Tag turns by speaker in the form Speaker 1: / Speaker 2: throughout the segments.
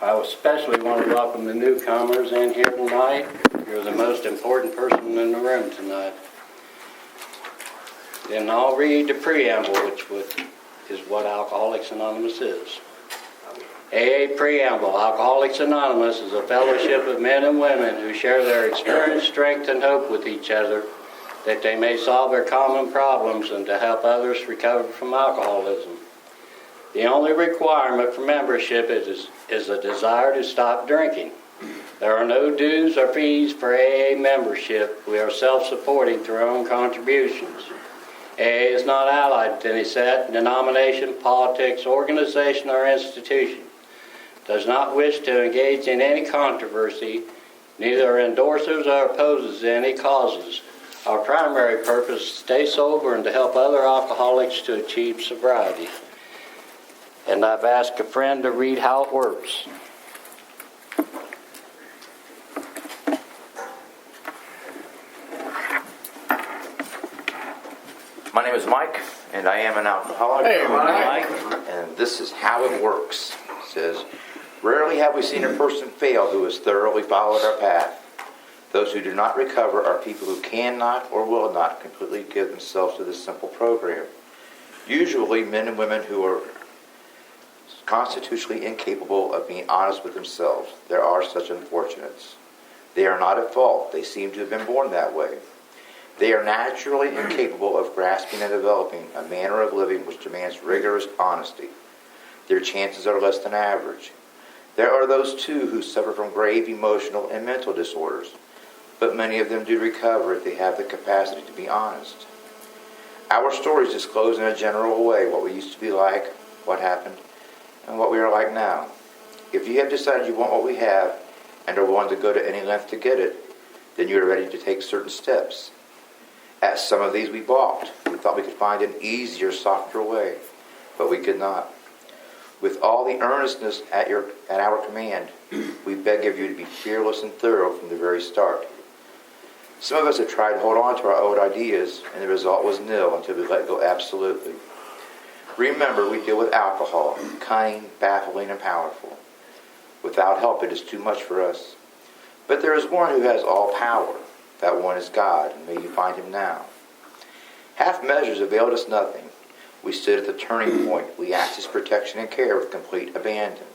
Speaker 1: I especially want to welcome the newcomers in here tonight. You're the most important person in the room tonight. Then I'll read the preamble, which is what Alcoholics Anonymous is. AA Preamble. Alcoholics Anonymous is a fellowship of men and women who share their experience, strength, and hope with each other, that they may solve their common problems and to help others recover from alcoholism. The only requirement for membership is a desire to stop drinking. There are no dues or fees for AA membership. We are self-supporting through our own contributions. AA is not allied to any set, denomination, politics, organization, or institution. Does not wish to engage in any controversy, neither endorses or opposes any causes. Our primary purpose is to stay sober and to help other alcoholics to achieve sobriety. And I've asked a friend to read how it works.
Speaker 2: My name is Mike, and I am an alcoholic.
Speaker 3: Hey, Mike.
Speaker 2: And this is how it works. It says, rarely have we seen a person fail who has thoroughly followed our path. Those who do not recover are people who cannot or will not completely give themselves to this simple program. Usually men and women who are constitutionally incapable of being honest with themselves. There are such unfortunates. They are not at fault. They seem to have been born that way. They are naturally incapable of grasping and developing a manner of living which demands rigorous honesty. Their chances are less than average. There are those, too, who suffer from grave emotional and mental disorders, but many of them do recover if they have the capacity to be honest. Our stories disclose in a general way what we used to be like, what happened, and what we are like now. If you have decided you want what we have and are willing to go to any length to get it, then you are ready to take certain steps. At some of these we balked. We thought we could find an easier, softer way, but we could not. With all the earnestness at our command, we beg of you to be fearless and thorough from the very start. Some of us have tried to hold on to our old ideas, and the result was nil until we let go absolutely. Remember, we deal with alcohol, cunning, baffling, and powerful. Without help, it is too much for us. But there is one who has all power. That one is God, and may you find him now. Half measures availed us nothing. We stood at the turning point. We asked his protection and care with complete abandon.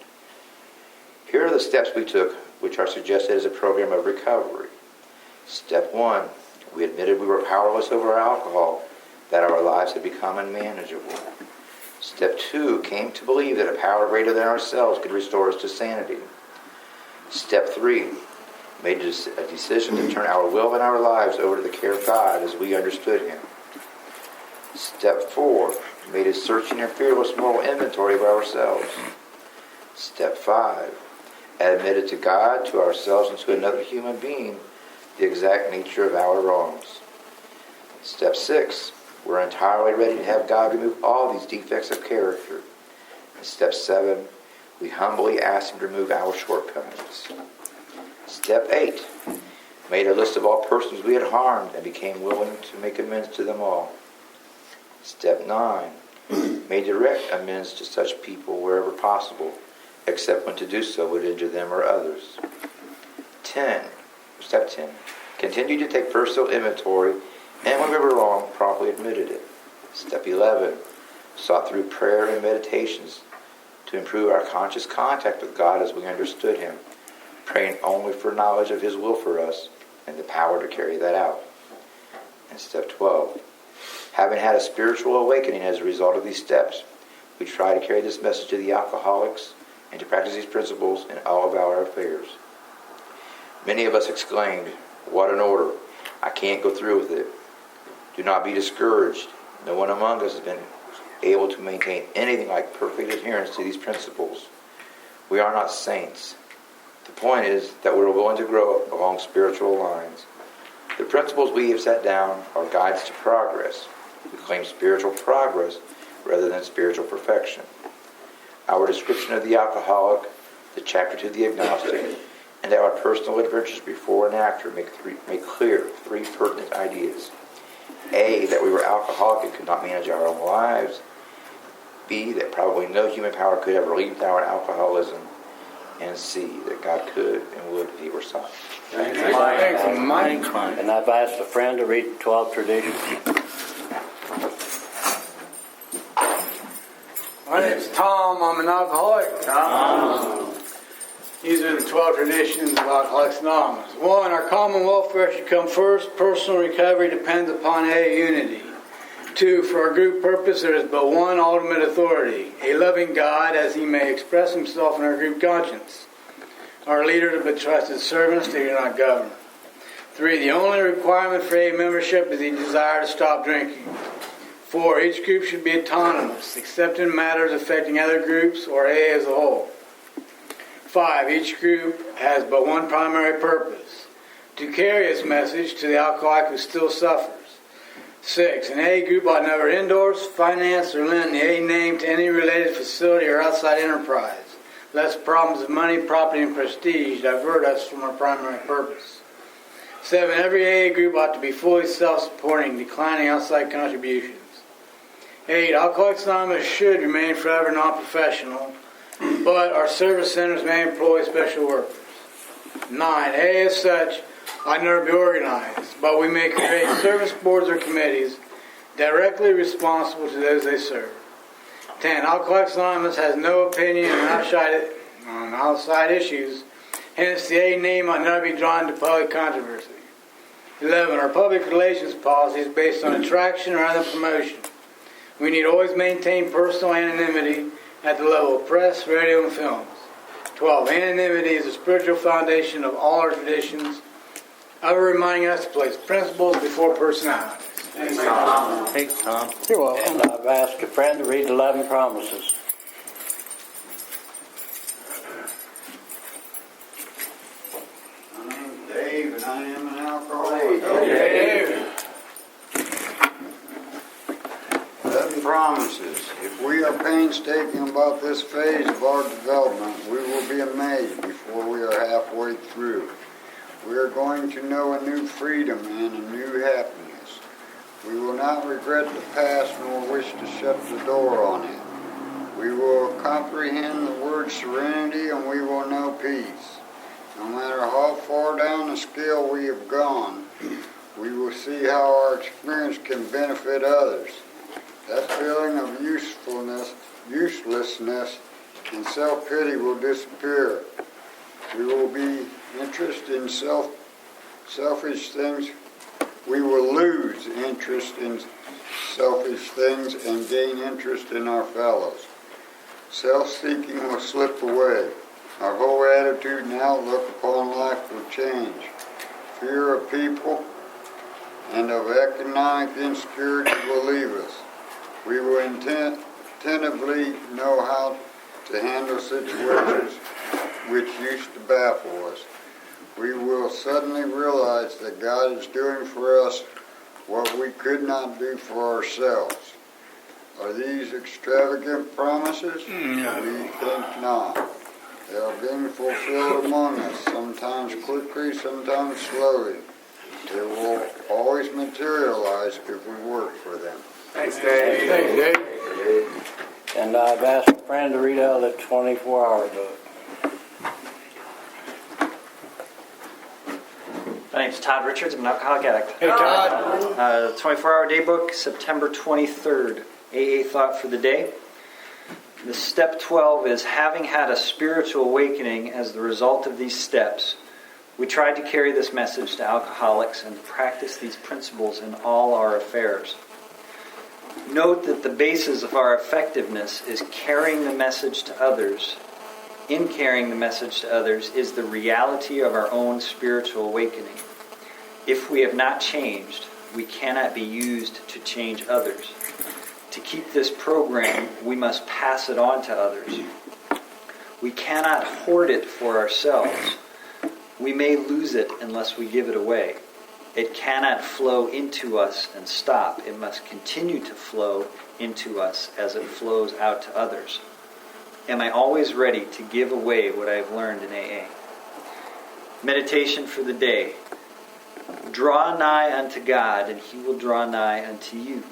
Speaker 2: Here are the steps we took, which are suggested as a program of recovery. Step 1, we admitted we were powerless over our alcohol, that our lives had become unmanageable. Step 2, came to believe that a power greater than ourselves could restore us to sanity. Step 3, made a decision to turn our will and our lives over to the care of God as we understood him. Step 4, made a searching and fearless moral inventory of ourselves. Step 5, admitted to God, to ourselves, and to another human being the exact nature of our wrongs. Step 6, we're entirely ready to have God remove all these defects of character. And step 7, we humbly ask him to remove our shortcomings. Step 8, made a list of all persons we had harmed and became willing to make amends to them all. Step 9, made direct amends to such people wherever possible, except when to do so would injure them or others. Step 10, continued to take personal inventory, and when we were wrong, promptly admitted it. Step 11, sought through prayer and meditations to improve our conscious contact with God as we understood him, praying only for knowledge of his will for us and the power to carry that out. And step 12, having had a spiritual awakening as a result of these steps, we try to carry this message to the alcoholics and to practice these principles in all of our affairs. Many of us exclaimed, "What an order! I can't go through with it." Do not be discouraged. No one among us has been able to maintain anything like perfect adherence to these principles. We are not saints. The point is that we are willing to grow along spiritual lines. The principles we have set down are guides to progress. We claim spiritual progress rather than spiritual perfection. Our description of the alcoholic, the chapter to the agnostic, and our personal adventures before and after make clear three pertinent ideas. A, that we were alcoholic and could not manage our own lives. B, that probably no human power could ever relieve our alcoholism. and see that God could and would if he were silent.
Speaker 1: Thanks,
Speaker 3: Mike.
Speaker 1: And I've asked a friend to read 12 traditions.
Speaker 3: My name's Tom. I'm an alcoholic. These are the 12 traditions of Alcoholics Anonymous. 1. Our common welfare should come first. Personal recovery depends upon AA unity. 2. For our group purpose, there is but one ultimate authority, a loving God, as he may express himself in our group conscience. Our leaders are but trusted servants, they do not govern. 3. The only requirement for AA membership is the desire to stop drinking. 4. Each group should be autonomous, except in matters affecting other groups or AA as a whole. 5. Each group has but one primary purpose, to carry its message to the alcoholic who still suffers. 6. An AA group ought never endorse, finance, or lend the AA name to any related facility or outside enterprise, lest problems of money, property, and prestige divert us from our primary purpose. 7. Every AA group ought to be fully self-supporting, declining outside contributions. 8. Alcoholics Anonymous should remain forever non-professional, but our service centers may employ special workers. 9. AA as such ought never be organized, but we may create service boards or committees directly responsible to those they serve. 10. Alcoholics Anonymous has no opinion on outside issues, hence the AA name ought never be drawn to public controversy. 11. Our public relations policy is based on attraction rather than promotion. We need always maintain personal anonymity at the level of press, radio, and films. 12. Anonymity is the spiritual foundation of all our traditions, ever reminding us to place principles before personalities.
Speaker 1: Thanks, Tom. You're welcome. And I've asked a friend to read 11 promises.
Speaker 4: My name's Dave, and I am an alcoholic.
Speaker 3: Dave.
Speaker 4: 11 promises. If we are painstaking about this phase of our development, we will be amazed before we are halfway through. We are going to know a new freedom and a new happiness. We will not regret the past nor wish to shut the door on it. We will comprehend the word serenity and we will know peace. No matter how far down the scale we have gone, we will see how our experience can benefit others. That feeling of uselessness, and self-pity will disappear. We will be interested in selfish things. We will lose interest in selfish things and gain interest in our fellows. Self-seeking will slip away. Our whole attitude and outlook upon life will change. Fear of people and of economic insecurity will leave us. We will attentively know how to handle situations which used to baffle us. We will suddenly realize that God is doing for us what we could not do for ourselves. Are these extravagant promises?
Speaker 3: No.
Speaker 4: We think not. They are being fulfilled among us, sometimes quickly, sometimes slowly. They will always materialize if we work for them.
Speaker 3: Thanks, Dave. Thanks, Dave.
Speaker 1: And I've asked a friend to read out of the 24-hour book.
Speaker 5: My name's Todd Richards. I'm an alcoholic addict.
Speaker 3: Hey, Todd.
Speaker 5: 24-hour day book, September 23rd. AA thought for the day. The step 12 is having had a spiritual awakening as the result of these steps. We tried to carry this message to alcoholics and practice these principles in all our affairs. Note that the basis of our effectiveness is carrying the message to others. In carrying the message to others is the reality of our own spiritual awakening. If we have not changed, we cannot be used to change others. To keep this program, we must pass it on to others. We cannot hoard it for ourselves. We may lose it unless we give it away. It cannot flow into us and stop. It must continue to flow into us as it flows out to others. Am I always ready to give away what I have learned in AA? Meditation for the day. Draw nigh unto God, and He will draw nigh unto you.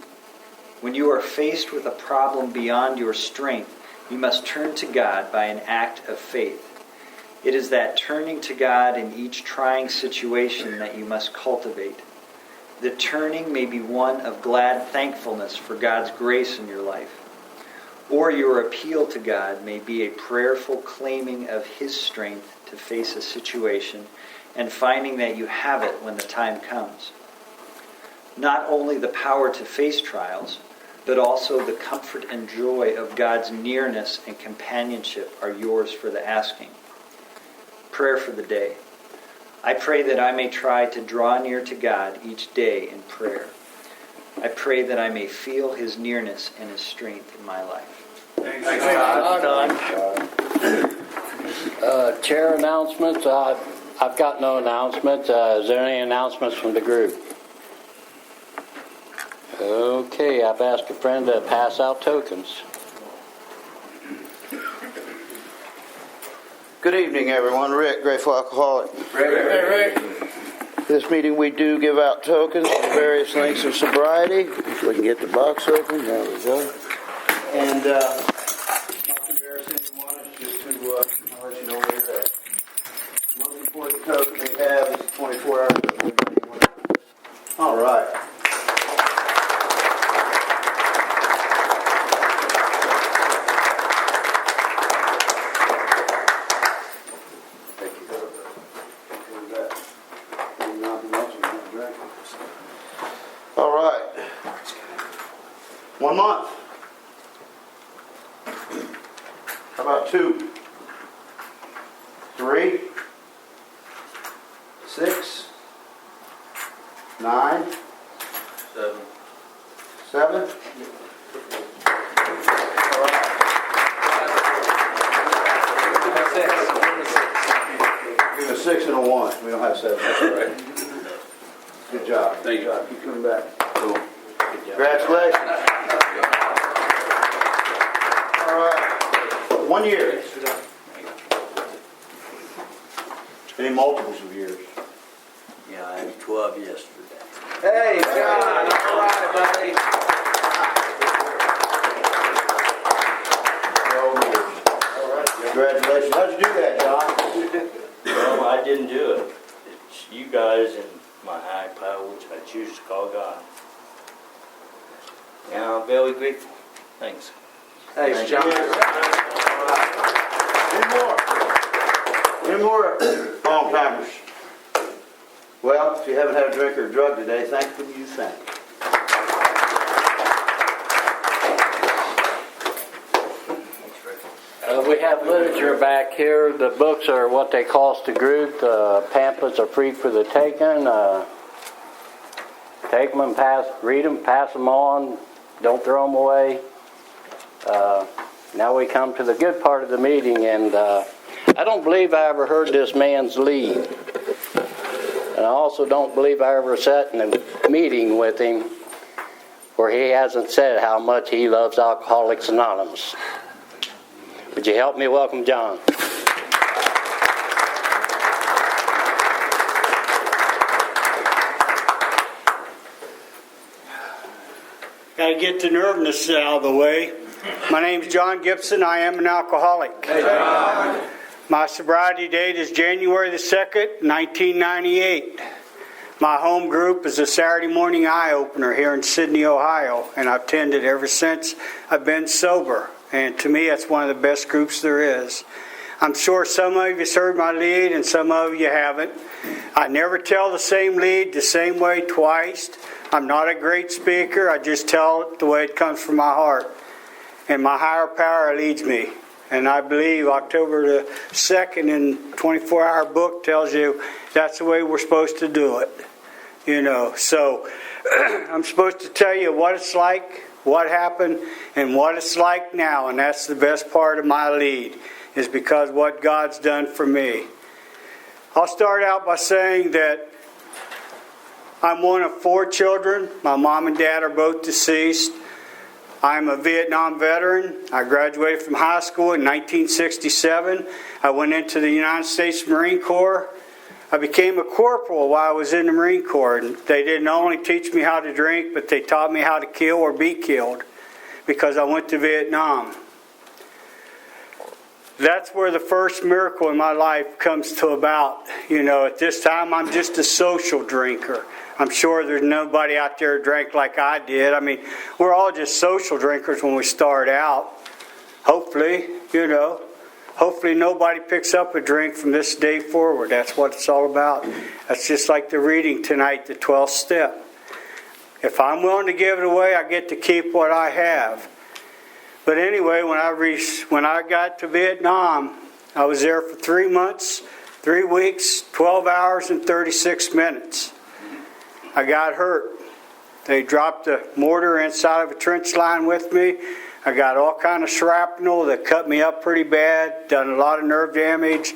Speaker 5: When you are faced with a problem beyond your strength, you must turn to God by an act of faith. It is that turning to God in each trying situation that you must cultivate. The turning may be one of glad thankfulness for God's grace in your life, or your appeal to God may be a prayerful claiming of His strength to face a situation and finding that you have it when the time comes. Not only the power to face trials, but also the comfort and joy of God's nearness and companionship are yours for the asking. Prayer for the day. I pray that I may try to draw near to God each day in prayer. I pray that I may feel His nearness and His strength in my life.
Speaker 1: Chair announcements. I've got no announcements. Is there any announcements from the group? Okay, I've asked a friend to pass out tokens.
Speaker 6: Good evening, everyone. Rick, Grateful Alcoholic.
Speaker 3: Rick.
Speaker 6: This meeting we do give out tokens for various lengths of sobriety. If we can get the box open, there we go. And not to embarrass anyone, it's just to I'll let you know where you're at. The most important token we have is the 24-hour token. All right. All right. 1 month. How about 2? 3? 6? 9? 7? All right. Give a 6 and a 1. We don't have 7. That's all right. Good job. Thank you. Keep coming back. Cool. Congratulations. All right. 1 year. Any multiples of years?
Speaker 7: Yeah, I had 12 yesterday.
Speaker 6: Hey, John. All right, buddy. 12 years. All right. Congratulations. How'd you do that, John?
Speaker 7: Well, I didn't do it. It's you guys and my high power, which I choose to call God. And I'm very grateful. Thanks.
Speaker 6: Thanks, John. Any more long timers? Well, if you haven't had a drink or a drug today, thank you think.
Speaker 1: We have literature back here. The books are what they cost the group. The pamphlets are free for the taking. Take them and read them, pass them on. Don't throw them away. Now we come to the good part of the meeting, and I don't believe I ever heard this man's lead. And I also don't believe I ever sat in a meeting with him where he hasn't said how much he loves Alcoholics Anonymous. Would you help me welcome John?
Speaker 8: Got to get the nervousness out of the way. My name is John Gibson. I am an alcoholic.
Speaker 6: Hey, John.
Speaker 8: My sobriety date is January the 2nd, 1998. My home group is a Saturday morning eye-opener here in Sidney, Ohio, and I've attended ever since I've been sober. And to me, that's one of the best groups there is. I'm sure some of you have heard my lead and some of you haven't. I never tell the same lead the same way twice. I'm not a great speaker. I just tell it the way it comes from my heart. And my higher power leads me. And I believe October the 2nd in 24-hour book tells you that's the way we're supposed to do it. You know, so I'm supposed to tell you what it's like, what happened, and what it's like now. And that's the best part of my lead, is because what God's done for me. I'll start out by saying that I'm one of 4 children. My mom and dad are both deceased. I'm a Vietnam veteran. I graduated from high school in 1967. I went into the United States Marine Corps. I became a corporal while I was in the Marine Corps. And they didn't only teach me how to drink, but they taught me how to kill or be killed, because I went to Vietnam. that's where the first miracle in my life comes to about. You know, at this time, I'm just a social drinker. I'm sure there's nobody out there who drank like I did. I mean, we're all just social drinkers when we start out. Hopefully, you know. Hopefully nobody picks up a drink from this day forward. That's what it's all about. That's just like the reading tonight, the 12th step. If I'm willing to give it away, I get to keep what I have. But anyway, when I got to Vietnam, I was there for 3 months, 3 weeks, 12 hours, and 36 minutes. I got hurt. They dropped a mortar inside of a trench line with me. I got all kind of shrapnel that cut me up pretty bad, done a lot of nerve damage,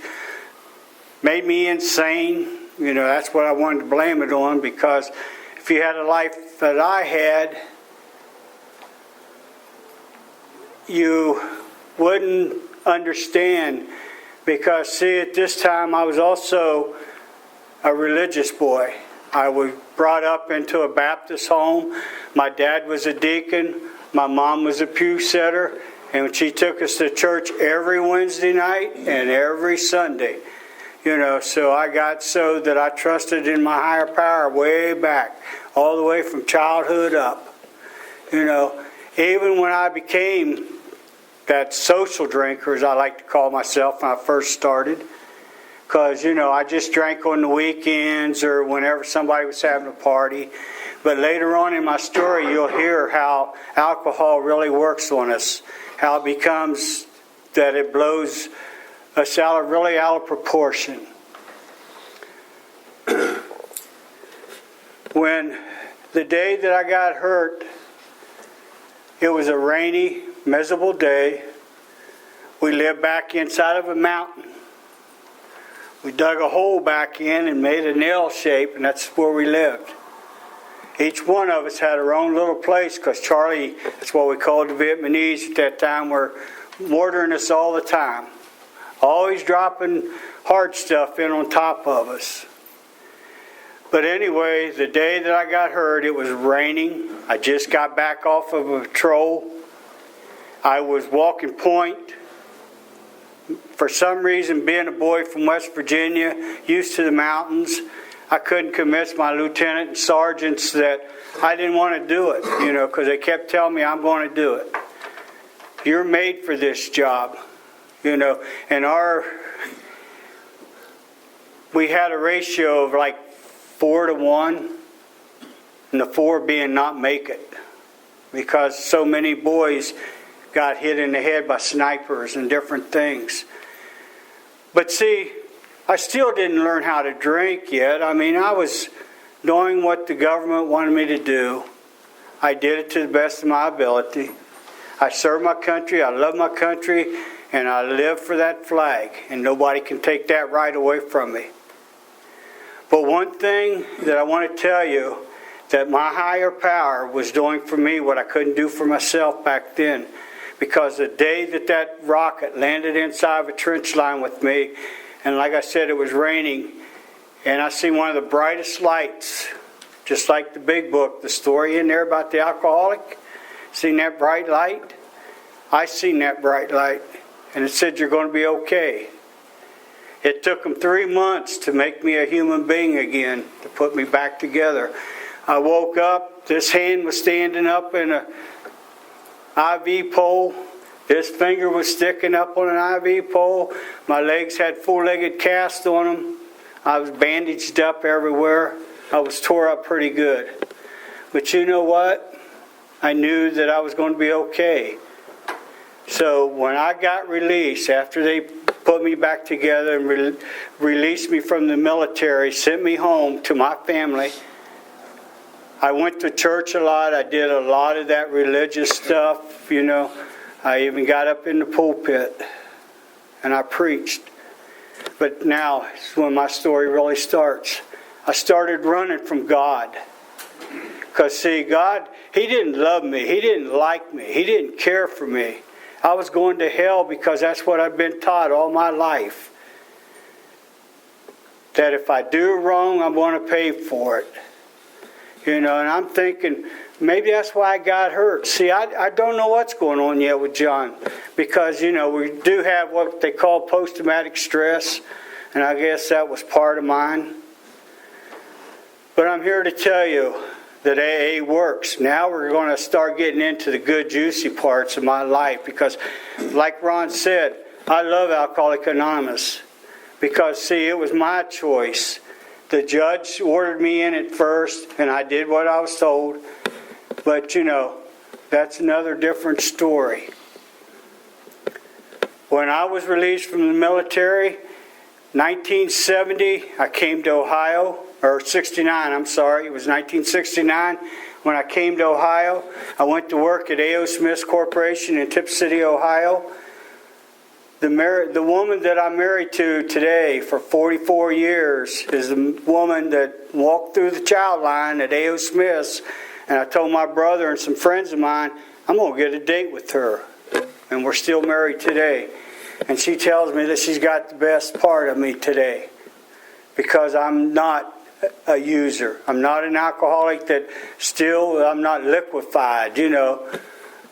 Speaker 8: made me insane. You know, that's what I wanted to blame it on, because if you had a life that I had, you wouldn't understand. Because, see, at this time I was also a religious boy. I was brought up into a Baptist home. My dad was a deacon. My mom was a pew sitter, and she took us to church every Wednesday night and every Sunday. You know, so I got so that I trusted in my higher power way back, all the way from childhood up. You know, even when I became that social drinker, as I like to call myself when I first started, because, you know, I just drank on the weekends or whenever somebody was having a party. But later on in my story, you'll hear how alcohol really works on us, how it becomes that it blows us really out of proportion. When the day that I got hurt, it was a rainy, miserable day. We lived back inside of a mountain. We dug a hole back in and made a nail shape, and that's where we lived. Each one of us had our own little place, because Charlie, that's what we called the Vietnamese at that time, were mortaring us all the time. Always dropping hard stuff in on top of us. But anyway, the day that I got hurt, it was raining. I just got back off of a patrol. I was walking point. For some reason, being a boy from West Virginia, used to the mountains, I couldn't convince my lieutenant and sergeants that I didn't want to do it, you know, because they kept telling me I'm going to do it. You're made for this job, you know. And we had a ratio of like 4-to-1, and the 4 being not make it, because so many boys got hit in the head by snipers and different things. But see, I still didn't learn how to drink yet. I mean, I was doing what the government wanted me to do. I did it to the best of my ability. I served my country, I love my country, and I live for that flag. And nobody can take that right away from me. But one thing that I want to tell you, that my higher power was doing for me what I couldn't do for myself back then. Because the day that rocket landed inside of a trench line with me, and like I said, it was raining, and I seen one of the brightest lights, just like the big book, the story in there about the alcoholic. Seen that bright light? I seen that bright light, and it said, you're going to be okay. It took them 3 months to make me a human being again, to put me back together. I woke up, this hand was standing up in an IV pole. This finger was sticking up on an IV pole. My legs had 4-legged cast on them. I was bandaged up everywhere. I was tore up pretty good. But you know what? I knew that I was going to be okay. So when I got released, after they put me back together and released me from the military, sent me home to my family, I went to church a lot. I did a lot of that religious stuff, you know. I even got up in the pulpit and I preached. But now is when my story really starts. I started running from God. Because see, God, He didn't love me. He didn't like me. He didn't care for me. I was going to hell because that's what I've been taught all my life. That if I do wrong, I'm going to pay for it. And I'm thinking, maybe that's why I got hurt. See, I don't know what's going on yet with John, because, we do have what they call post-traumatic stress, and I guess that was part of mine. But I'm here to tell you that AA works. Now we're going to start getting into the good, juicy parts of my life, because, like Ron said, I love Alcoholics Anonymous, because, see, it was my choice. The judge ordered me in at first, and I did what I was told. But, that's another different story. When I was released from the military, 1970, I came to Ohio, or 69, I'm sorry. It was 1969 when I came to Ohio. I went to work at A.O. Smith's Corporation in Tip City, Ohio. The woman that I'm married to today for 44 years is the woman that walked through the child line at A.O. Smith's. And I told my brother and some friends of mine, I'm going to get a date with her. And we're still married today. And she tells me that she's got the best part of me today, because I'm not a user. I'm not an alcoholic that I'm not liquefied,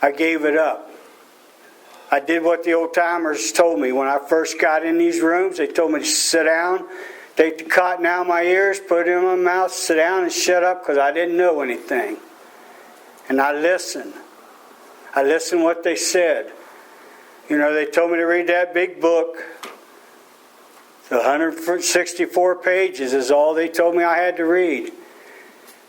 Speaker 8: I gave it up. I did what the old timers told me when I first got in these rooms. They told me to sit down, take the cotton out of my ears, put it in my mouth, sit down and shut up, because I didn't know anything. And I listened. I listened what they said. They told me to read that big book. The 164 pages is all they told me I had to read.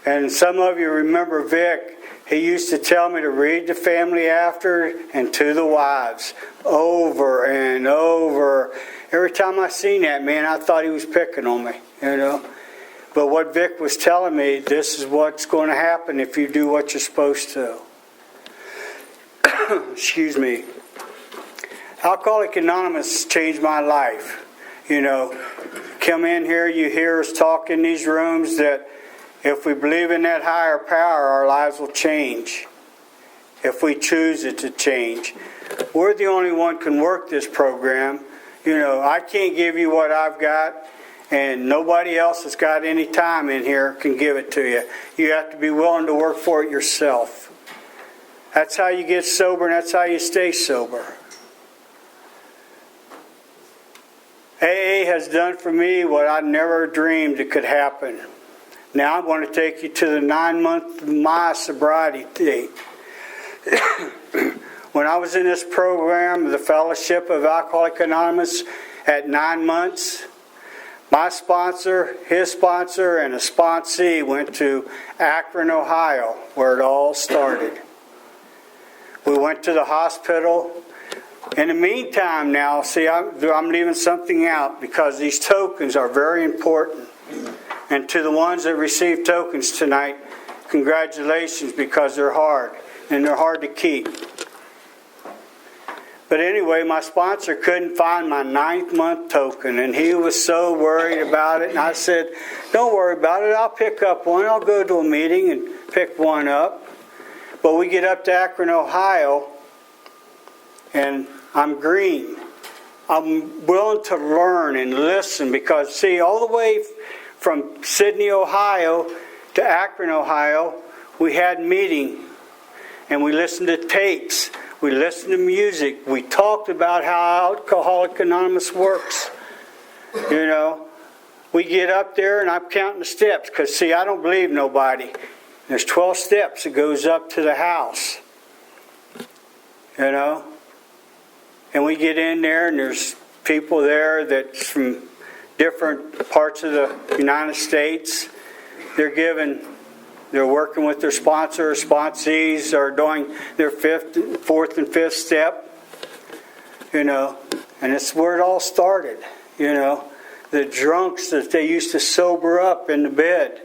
Speaker 8: And some of you remember Vic. He used to tell me to read the family after and to the wives over and over. Every time I seen that man, I thought he was picking on me, But what Vic was telling me, this is what's going to happen if you do what you're supposed to. Excuse me. Alcoholics Anonymous changed my life. Come in here, you hear us talk in these rooms that if we believe in that higher power, our lives will change. If we choose it to change. We're the only one can work this program. I can't give you what I've got, and nobody else that's got any time in here can give it to you. You have to be willing to work for it yourself. That's how you get sober, and that's how you stay sober. AA has done for me what I never dreamed it could happen. Now I'm going to take you to the 9-month of my sobriety date. When I was in this program, the Fellowship of Alcoholics Anonymous, at 9 months, my sponsor, his sponsor, and a sponsee went to Akron, Ohio, where it all started. We went to the hospital. In the meantime now, see, I'm leaving something out, because these tokens are very important. And to the ones that received tokens tonight, congratulations, because they're hard, and they're hard to keep. But anyway, my sponsor couldn't find my 9th month token, and he was so worried about it. And I said, don't worry about it, I'll pick up one. I'll go to a meeting and pick one up. But we get up to Akron, Ohio, and I'm green. I'm willing to learn and listen, because, see, all the way from Sidney, Ohio to Akron, Ohio, we had meeting, and we listened to tapes. We listened to music. We talked about how Alcoholics Anonymous works. We get up there, and I'm counting the steps, because, see, I don't believe nobody. There's 12 steps that goes up to the house. And we get in there, and there's people there that's from different parts of the United States. They're working with their sponsor. Sponsees are doing their 4th and 5th step. And it's where it all started. The drunks that they used to sober up in the bed.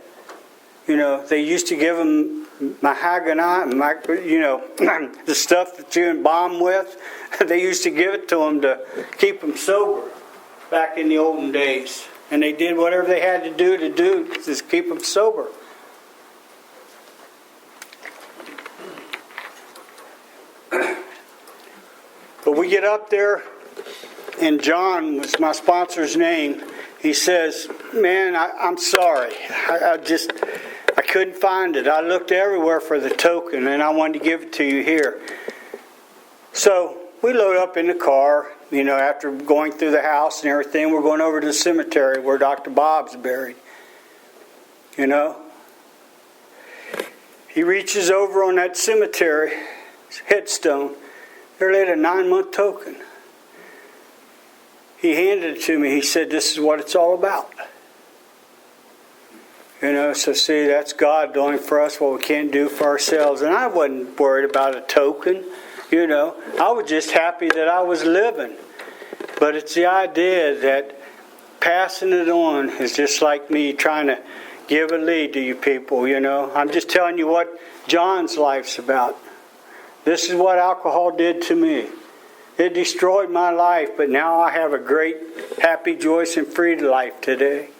Speaker 8: They used to give them mahogany, the stuff that you embalm with. They used to give it to them to keep them sober back in the olden days. And they did whatever they had to do to keep them sober. But we get up there, and John was my sponsor's name. He says, man, I'm sorry. I couldn't find it. I looked everywhere for the token, and I wanted to give it to you here. So we load up in the car, after going through the house and everything. We're going over to the cemetery where Dr. Bob's buried. He reaches over on that cemetery headstone. There laid a 9-month token. He handed it to me. He said, "This is what it's all about." So see, that's God doing for us what we can't do for ourselves. And I wasn't worried about a token, I was just happy that I was living. But it's the idea that passing it on is just like me trying to give a lead to you people, I'm just telling you what John's life's about. This is what alcohol did to me. It destroyed my life, but now I have a great, happy, joyous, and free life today.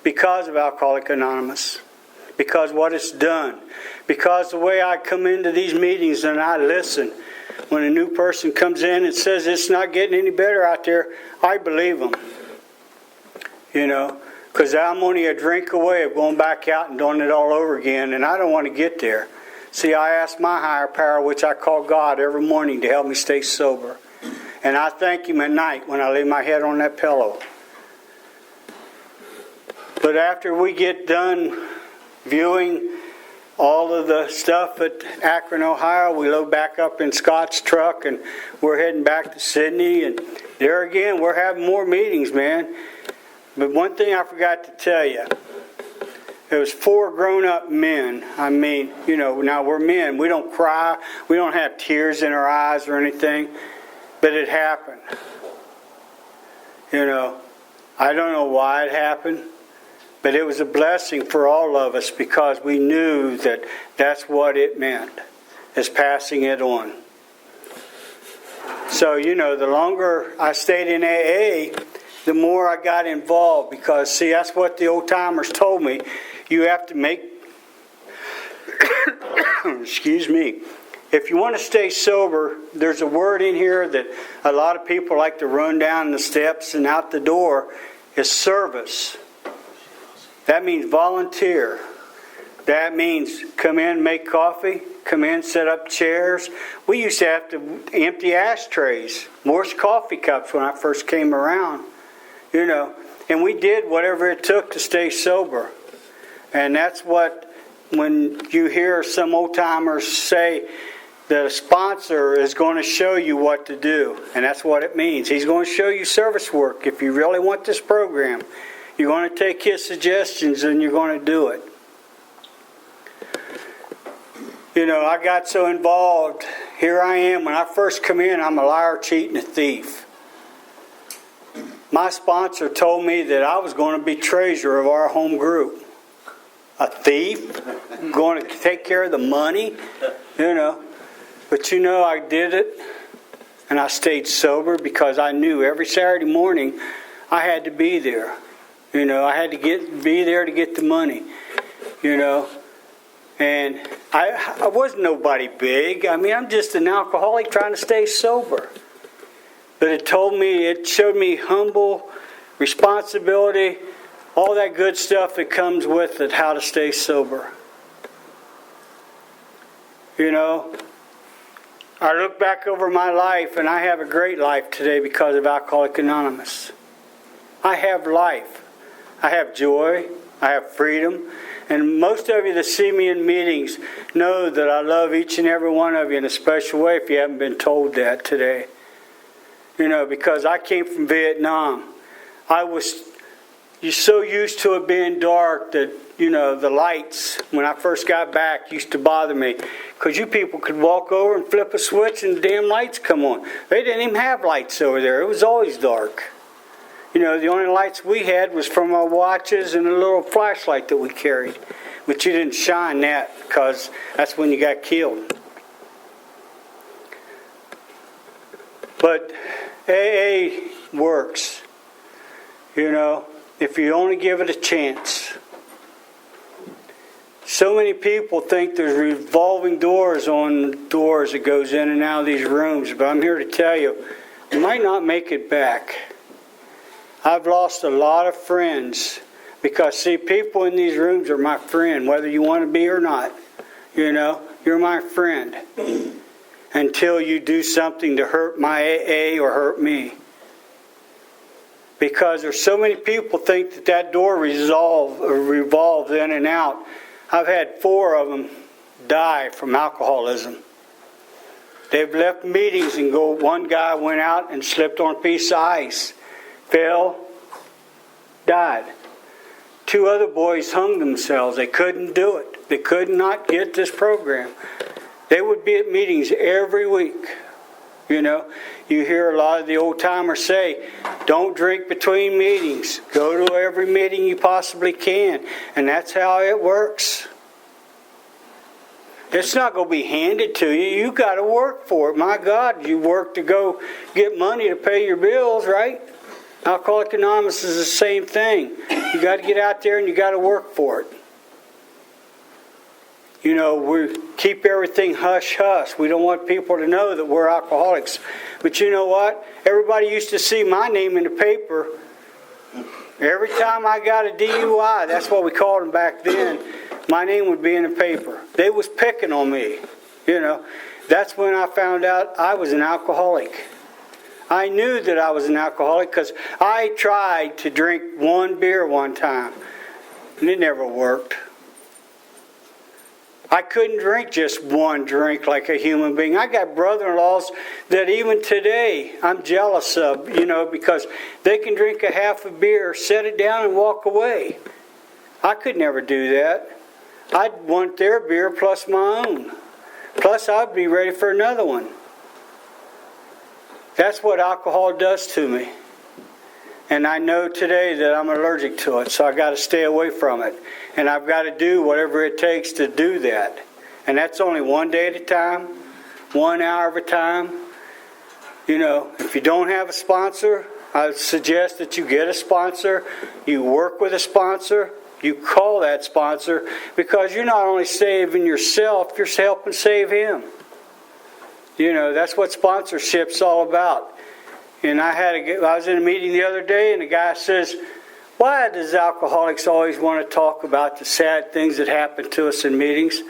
Speaker 8: Because of Alcoholics Anonymous, because what it's done, because the way I come into these meetings and I listen. When a new person comes in and says it's not getting any better out there, I believe them. Because I'm only a drink away of going back out and doing it all over again, and I don't want to get there. See, I ask my higher power, which I call God, every morning to help me stay sober. And I thank Him at night when I lay my head on that pillow. But after we get done viewing all of the stuff at Akron, Ohio, we load back up in Scott's truck and we're heading back to Sidney. And there again, we're having more meetings, man. But one thing I forgot to tell you. There was 4 grown-up men. I mean, now we're men. We don't cry. We don't have tears in our eyes or anything. But it happened. I don't know why it happened. But it was a blessing for all of us because we knew that that's what it meant, is passing it on. So, the longer I stayed in AA, the more I got involved because, see, that's what the old-timers told me. You have to make, excuse me, if you want to stay sober, there's a word in here that a lot of people like to run down the steps and out the door, is service. That means volunteer. That means come in, make coffee, come in, set up chairs. We used to have to empty ashtrays, wash coffee cups when I first came around, and we did whatever it took to stay sober. And that's what, when you hear some old-timers say that a sponsor is going to show you what to do, and that's what it means. He's going to show you service work. If you really want this program, you're going to take his suggestions and you're going to do it. I got so involved. Here I am. When I first come in, I'm a liar, cheat, and a thief. My sponsor told me that I was going to be treasurer of our home group. A thief? Going to take care of the money? But I did it. And I stayed sober because I knew every Saturday morning I had to be there. I had to be there to get the money. And I wasn't nobody big. I mean, I'm just an alcoholic trying to stay sober. But it showed me humble, responsibility, all that good stuff that comes with it, how to stay sober. I look back over my life and I have a great life today because of Alcoholics Anonymous. I have life. I have joy. I have freedom. And most of you that see me in meetings know that I love each and every one of you in a special way if you haven't been told that today. Because I came from Vietnam. You're so used to it being dark that, the lights, when I first got back, used to bother me. Because you people could walk over and flip a switch and the damn lights come on. They didn't even have lights over there. It was always dark. The only lights we had was from our watches and a little flashlight that we carried. But you didn't shine that because that's when you got killed. But AA works. If you only give it a chance. So many people think there's revolving doors on the doors that goes in and out of these rooms. But I'm here to tell you, you might not make it back. I've lost a lot of friends. Because, see, people in these rooms are my friend, whether you want to be or not. You know, you're my friend. Until you do something to hurt my AA or hurt me. Because there's so many people think that that door revolves in and out. I've had 4 of them die from alcoholism. They've left meetings and one guy went out and slipped on a piece of ice, fell, died. 2 other boys hung themselves. They couldn't do it. They could not get this program. They would be at meetings every week. You know, you hear a lot of the old timers say, don't drink between meetings. Go to every meeting you possibly can. And that's how it works. It's not going to be handed to you. You got to work for it. My God, you work to go get money to pay your bills, right? Alcoholics Anonymous is the same thing. You got to get out there and you got to work for it. You know, we keep everything hush-hush. We don't want people to know that we're alcoholics. But you know what? Everybody used to see my name in the paper. Every time I got a DUI, that's what we called them back then, my name would be in the paper. They was picking on me. You know, that's when I found out I was an alcoholic. I knew that I was an alcoholic because I tried to drink 1 beer one time. And it never worked. I couldn't drink just 1 drink like a human being. I got brother-in-laws that even today I'm jealous of, you know, because they can drink a half a beer, set it down, and walk away. I could never do that. I'd want their beer plus my own. Plus, I'd be ready for another one. That's what alcohol does to me. And I know today that I'm allergic to it, so I got to stay away from it. And I've got to do whatever it takes to do that. And that's only 1 day at a time, 1 hour at a time. You know, if you don't have a sponsor, I suggest that you get a sponsor. You work with a sponsor. You call that sponsor, because you're not only saving yourself, you're helping save him. You know, that's what sponsorship's all about. And I was in a meeting the other day, and the guy says, why does alcoholics always want to talk about the sad things that happen to us in meetings?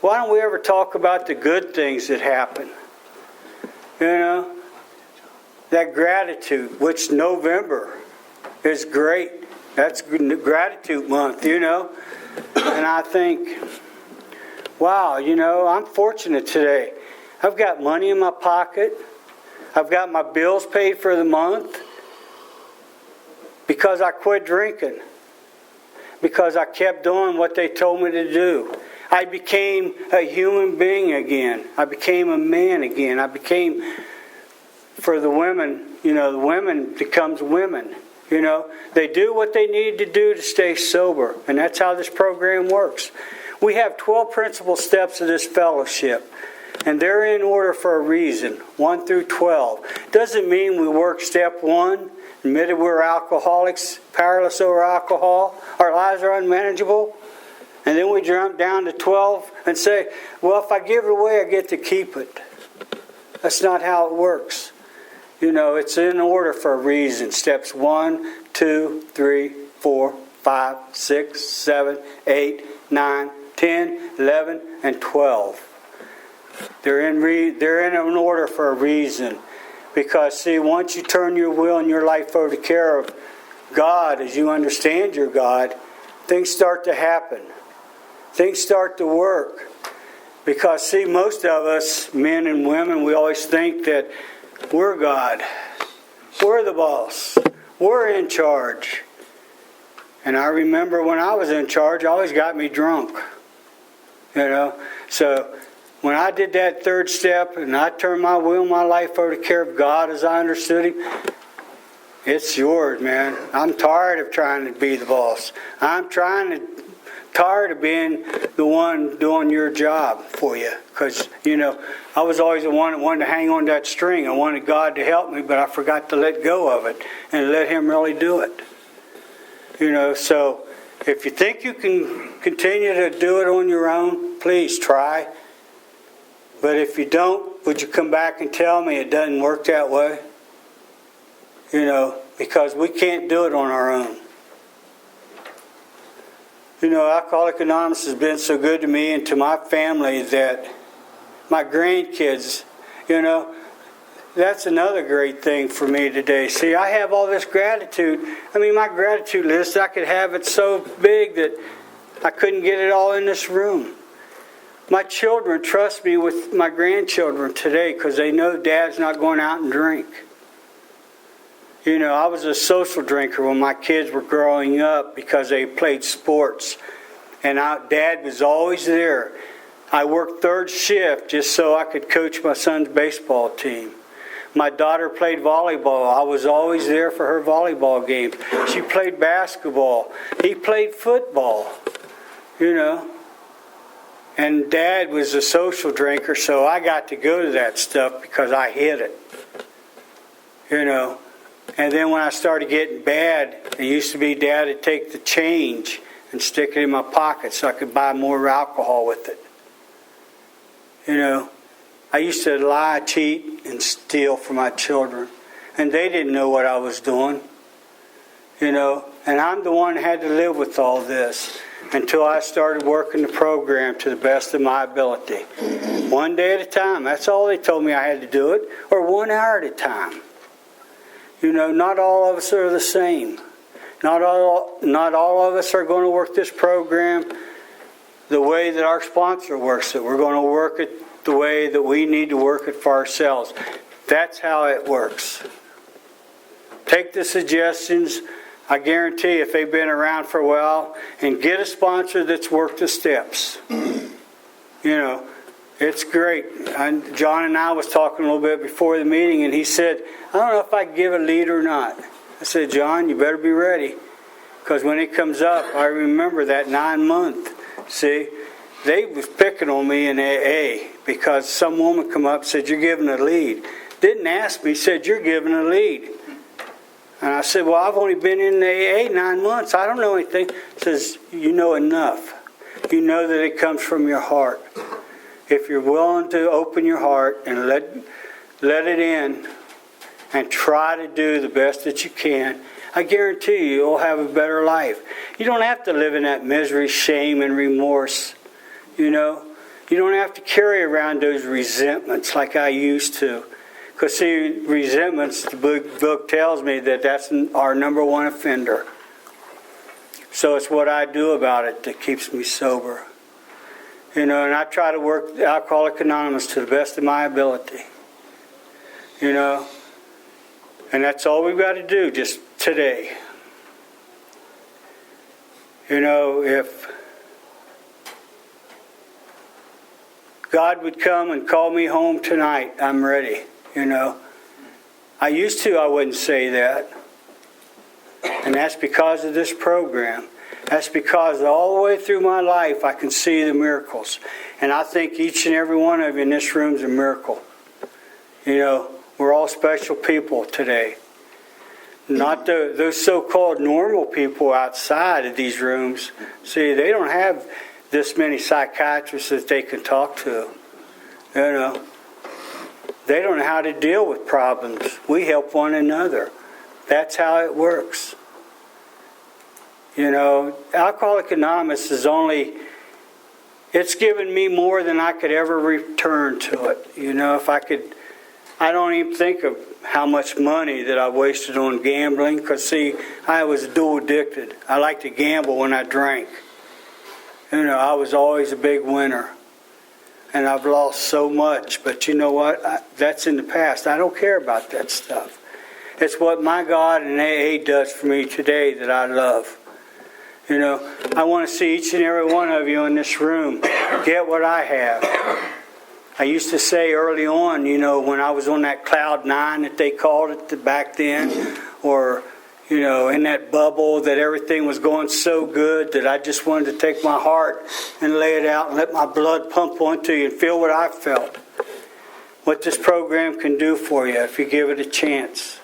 Speaker 8: Why don't we ever talk about the good things that happen? You know, that gratitude, which November is great. That's gratitude month, you know. And I think, wow, you know, I'm fortunate today. I've got money in my pocket. I've got my bills paid for the month because I quit drinking. Because I kept doing what they told me to do. I became a human being again. I became a man again. I became, for the women, you know, the women becomes women. You know, they do what they need to do to stay sober. And that's how this program works. We have 12 principal steps of this fellowship. And they're in order for a reason, 1 through 12. Doesn't mean we work step 1, admitted we're alcoholics, powerless over alcohol, our lives are unmanageable. And then we jump down to 12 and say, well, if I give it away, I get to keep it. That's not how it works. You know, it's in order for a reason. Steps 1, 2, 3, 4, 5, 6, 7, 8, 9, 10, 11, and 12. They're in an order for a reason. Because, see, once you turn your will and your life over to care of God as you understand your God, things start to happen. Things start to work. Because, see, most of us, men and women, we always think that we're God. We're the boss. We're in charge. And I remember when I was in charge, it always got me drunk. You know? So when I did that 3rd step and I turned my will and my life over to care of God as I understood Him, it's yours, man. I'm tired of trying to be the boss. I'm tired of being the one doing your job for you. Because, you know, I was always the one that wanted to hang on that string. I wanted God to help me, but I forgot to let go of it and let Him really do it. You know, so if you think you can continue to do it on your own, please try. But if you don't, would you come back and tell me it doesn't work that way? You know, because we can't do it on our own. You know, Alcoholics Anonymous has been so good to me and to my family that my grandkids, you know, that's another great thing for me today. See, I have all this gratitude. I mean, my gratitude list, I could have it so big that I couldn't get it all in this room. My children trust me with my grandchildren today because they know Dad's not going out and drink. You know, I was a social drinker when my kids were growing up because they played sports. And Dad was always there. I worked third shift just so I could coach my son's baseball team. My daughter played volleyball. I was always there for her volleyball games. She played basketball. He played football, you know. And Dad was a social drinker, so I got to go to that stuff because I hid it, you know. And then when I started getting bad, it used to be Dad would take the change and stick it in my pocket so I could buy more alcohol with it. You know, I used to lie, cheat, and steal from my children. And they didn't know what I was doing. You know, and I'm the one that had to live with all this until I started working the program to the best of my ability. One day at a time. That's all they told me I had to do it. Or 1 hour at a time. You know, not all of us are the same. Not all of us are going to work this program the way that our sponsor works it. We're going to work it the way that we need to work it for ourselves. That's how it works. Take the suggestions. I guarantee if they've been around for a while, and get a sponsor that's worked the steps. You know, it's great. John and I was talking a little bit before the meeting, and he said, I don't know if I can give a lead or not. I said, John, you better be ready. Because when it comes up, I remember that 9-month. See, they was picking on me in AA because some woman come up and said, you're giving a lead. Didn't ask me, said, you're giving a lead. And I said, well, I've only been in AA 9 months. I don't know anything. He says, you know enough. You know that it comes from your heart. If you're willing to open your heart and let it in and try to do the best that you can, I guarantee you'll have a better life. You don't have to live in that misery, shame, and remorse. You know, you don't have to carry around those resentments like I used to. Because, see, resentments, the book tells me that that's our number one offender. So it's what I do about it that keeps me sober. You know, and I try to work Alcoholics Anonymous to the best of my ability. You know, and that's all we've got to do just today. You know, if God would come and call me home tonight, I'm ready. You know, I wouldn't say that. And that's because of this program. That's because all the way through my life I can see the miracles. And I think each and every one of you in this room is a miracle. You know, we're all special people today. Not those so-called normal people outside of these rooms. See, they don't have this many psychiatrists that they can talk to. You know, they don't know how to deal with problems. We help one another. That's how it works. You know, Alcoholics Anonymous it's given me more than I could ever return to it. You know, I don't even think of how much money that I wasted on gambling. Because, see, I was dual addicted. I liked to gamble when I drank. You know, I was always a big winner. And I've lost so much. But you know what? That's in the past. I don't care about that stuff. It's what my God and AA does for me today that I love. You know, I want to see each and every one of you in this room get what I have. I used to say early on, you know, when I was on that cloud 9 that they called it back then, or, you know, in that bubble that everything was going so good that I just wanted to take my heart and lay it out and let my blood pump onto you and feel what I felt. What this program can do for you if you give it a chance.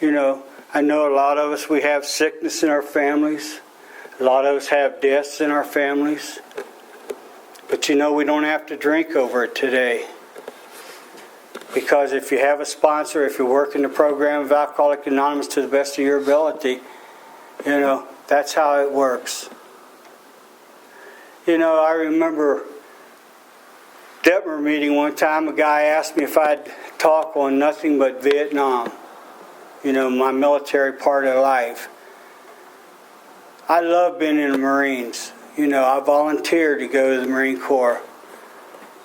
Speaker 8: You know a lot of us, we have sickness in our families. A lot of us have deaths in our families. But you know, we don't have to drink over it today. Because if you have a sponsor, if you're working the program of Alcoholics Anonymous to the best of your ability, you know, that's how it works. You know, I remember Detmer meeting one time, a guy asked me if I'd talk on nothing but Vietnam, you know, my military part of life. I love being in the Marines. You know, I volunteered to go to the Marine Corps.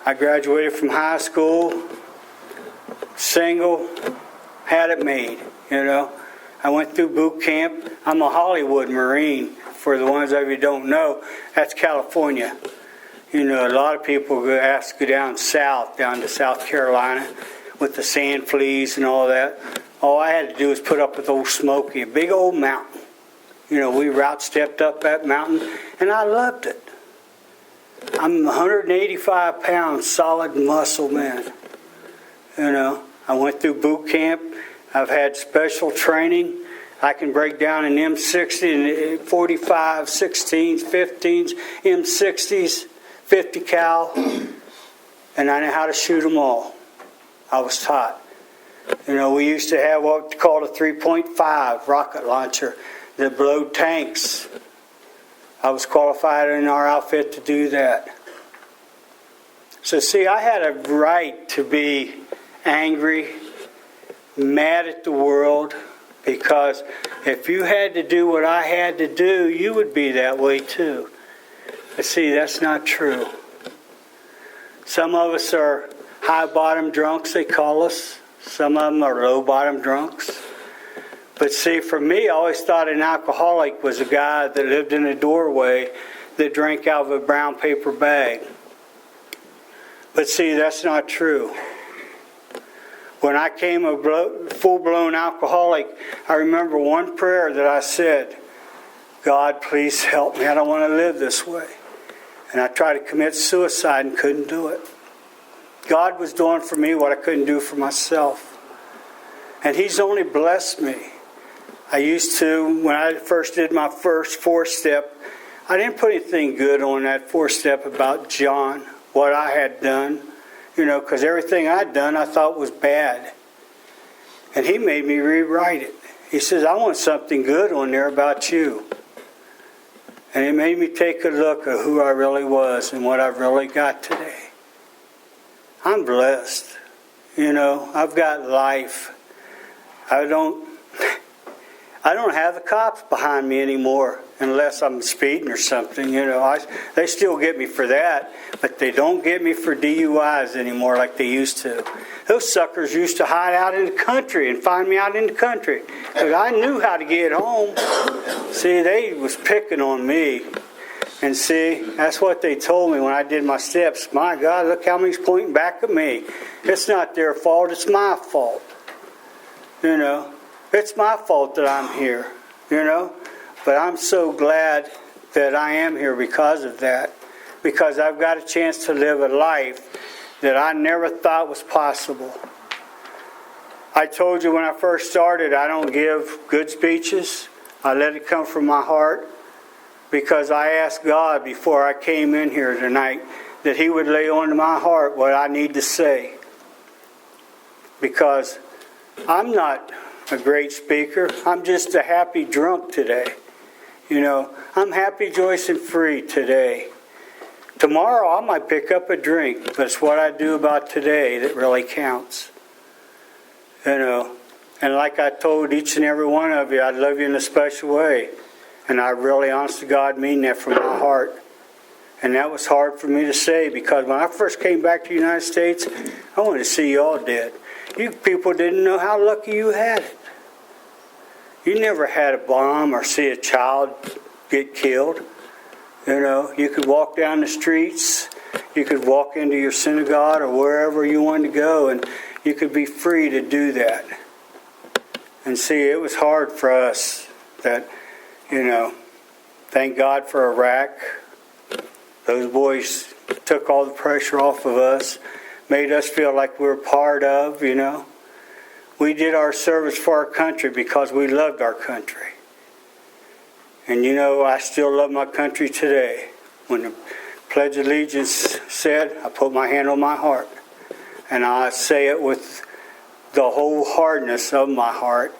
Speaker 8: I graduated from high school, single, had it made, you know. I went through boot camp. I'm a Hollywood Marine, for the ones of you who don't know. That's California. You know, a lot of people go down south, down to South Carolina with the sand fleas and all that. All I had to do was put up with Old Smoky, a big old mountain. You know, we route stepped up that mountain, and I loved it. I'm 185 pounds, solid muscle man. You know, I went through boot camp. I've had special training. I can break down an M60 and 45, 16s, 15s, M60s, 50 cal, and I know how to shoot them all. I was taught. You know, we used to have what we called a 3.5 rocket launcher that blew tanks. I was qualified in our outfit to do that. So see, I had a right to be angry, mad at the world, because if you had to do what I had to do, you would be that way too. But see, that's not true. Some of us are high-bottom drunks, they call us. Some of them are low-bottom drunks. But see, for me, I always thought an alcoholic was a guy that lived in a doorway that drank out of a brown paper bag. But see, that's not true. When I came a full-blown alcoholic, I remember one prayer that I said, God, please help me. I don't want to live this way. And I tried to commit suicide and couldn't do it. God was doing for me what I couldn't do for myself. And He's only blessed me. I used to, when I first did my first 4-step, I didn't put anything good on that 4-step about John, what I had done, you know, because everything I'd done I thought was bad. And he made me rewrite it. He says, I want something good on there about you. And it made me take a look at who I really was and what I've really got today. I'm blessed. You know, I've got life. I don't have the cops behind me anymore unless I'm speeding or something. You know, they still get me for that, but they don't get me for DUIs anymore like they used to. Those suckers used to hide out in the country and find me out in the country because I knew how to get home. See, they was picking on me. And see, that's what they told me when I did my steps. My God, look how many's pointing back at me. It's not their fault, it's my fault. You know, it's my fault that I'm here, you know. But I'm so glad that I am here because of that. Because I've got a chance to live a life that I never thought was possible. I told you when I first started, I don't give good speeches. I let it come from my heart. Because I asked God before I came in here tonight that He would lay on my heart what I need to say. Because I'm not a great speaker. I'm just a happy drunk today. You know, I'm happy, joyous, and free today. Tomorrow I might pick up a drink, but it's what I do about today that really counts. You know, and like I told each and every one of you, I love you in a special way. And I really, honest to God, mean that from my heart. And that was hard for me to say because when I first came back to the United States, I wanted to see you all dead. You people didn't know how lucky you had it. You never had a bomb or see a child get killed. You know, you could walk down the streets. You could walk into your synagogue or wherever you wanted to go, and you could be free to do that. And see, it was hard for us that... You know, thank God for Iraq. Those boys took all the pressure off of us, made us feel like we were part of, you know. We did our service for our country because we loved our country. And you know, I still love my country today. When the Pledge of Allegiance said, I put my hand on my heart. And I say it with the whole hardness of my heart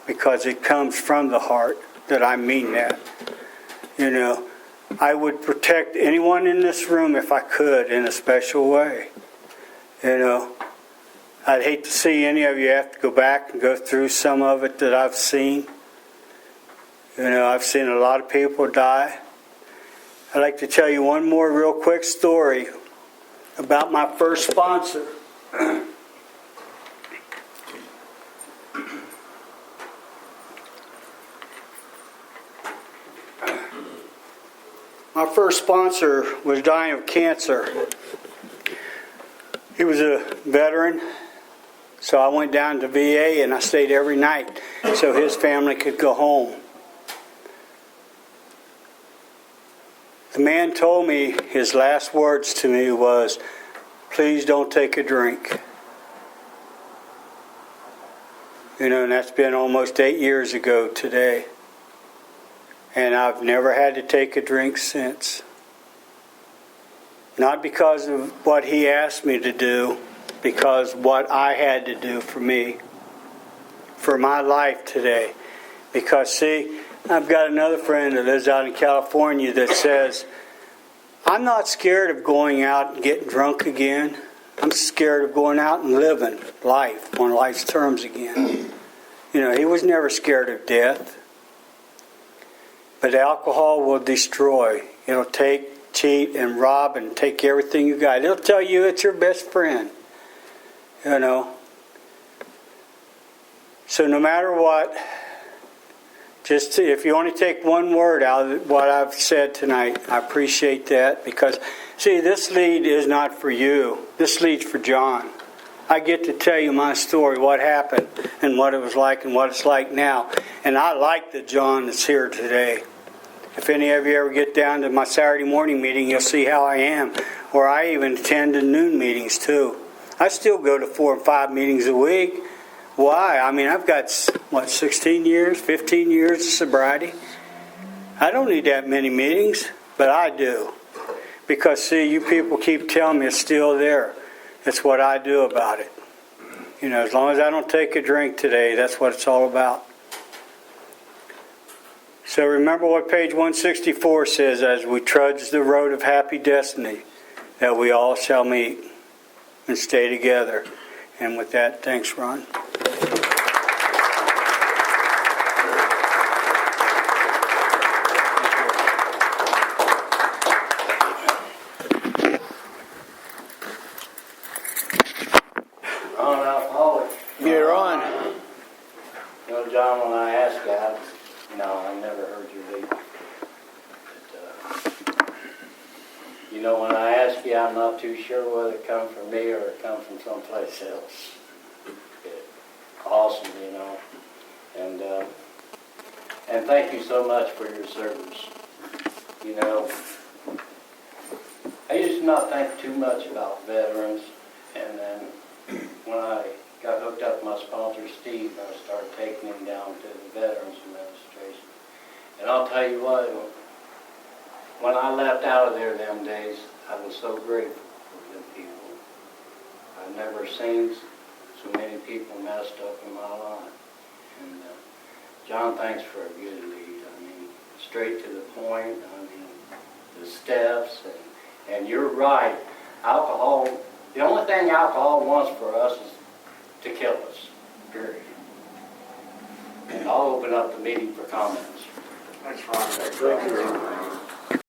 Speaker 8: because it comes from the heart. That I mean that. You know, I would protect anyone in this room if I could in a special way. You know, I'd hate to see any of you have to go back and go through some of it that I've seen. You know, I've seen a lot of people die. I'd like to tell you one more real quick story about my first sponsor. My first sponsor was dying of cancer. He was a veteran, so I went down to VA and I stayed every night so his family could go home. The man told me, his last words to me was, "Please don't take a drink." You know, and that's been almost 8 years ago today. And I've never had to take a drink since. Not because of what he asked me to do, because what I had to do for me, for my life today. Because, see, I've got another friend that lives out in California that says, "I'm not scared of going out and getting drunk again. I'm scared of going out and living life on life's terms again." You know, he was never scared of death. But alcohol will destroy. It'll take, cheat, and rob and take everything you got. It'll tell you it's your best friend. You know. So no matter what, just if you only take one word out of what I've said tonight, I appreciate that. Because, see, this lead is not for you. This lead's for John. I get to tell you my story, what happened, and what it was like, and what it's like now. And I like the John that's here today. If any of you ever get down to my Saturday morning meeting, you'll see how I am. Or I even attend the noon meetings too. I still go to 4 and 5 meetings a week. Why? I mean, I've got, 16 years, 15 years of sobriety. I don't need that many meetings, but I do. Because, see, you people keep telling me it's still there. That's what I do about it. You know, as long as I don't take a drink today, that's what it's all about. So remember what page 164 says, as we trudge the road of happy destiny, that we all shall meet and stay together. And with that, thanks, Ron.
Speaker 1: Ron, alcoholic.
Speaker 3: You're on.
Speaker 1: You know, John, when I asked you, I never heard you leave. But, you know, when I ask you, I'm not too sure whether it come from me or it come from someplace else. Awesome, you know. And thank you so much for your service. You know, I used to not think too much about veterans, and then when I got hooked up with my sponsor, Steve, I started taking him down to the Veterans Administration. And I'll tell you what, when I left out of there them days, I was so grateful for them people. I've never seen so many people messed up in my life. And John, thanks for a good lead. I mean, straight to the point. I mean, the steps. And you're right. Alcohol, the only thing alcohol wants for us is to kill us, period. And I'll open up the meeting for comments.
Speaker 6: Thanks, Ron. Thank you.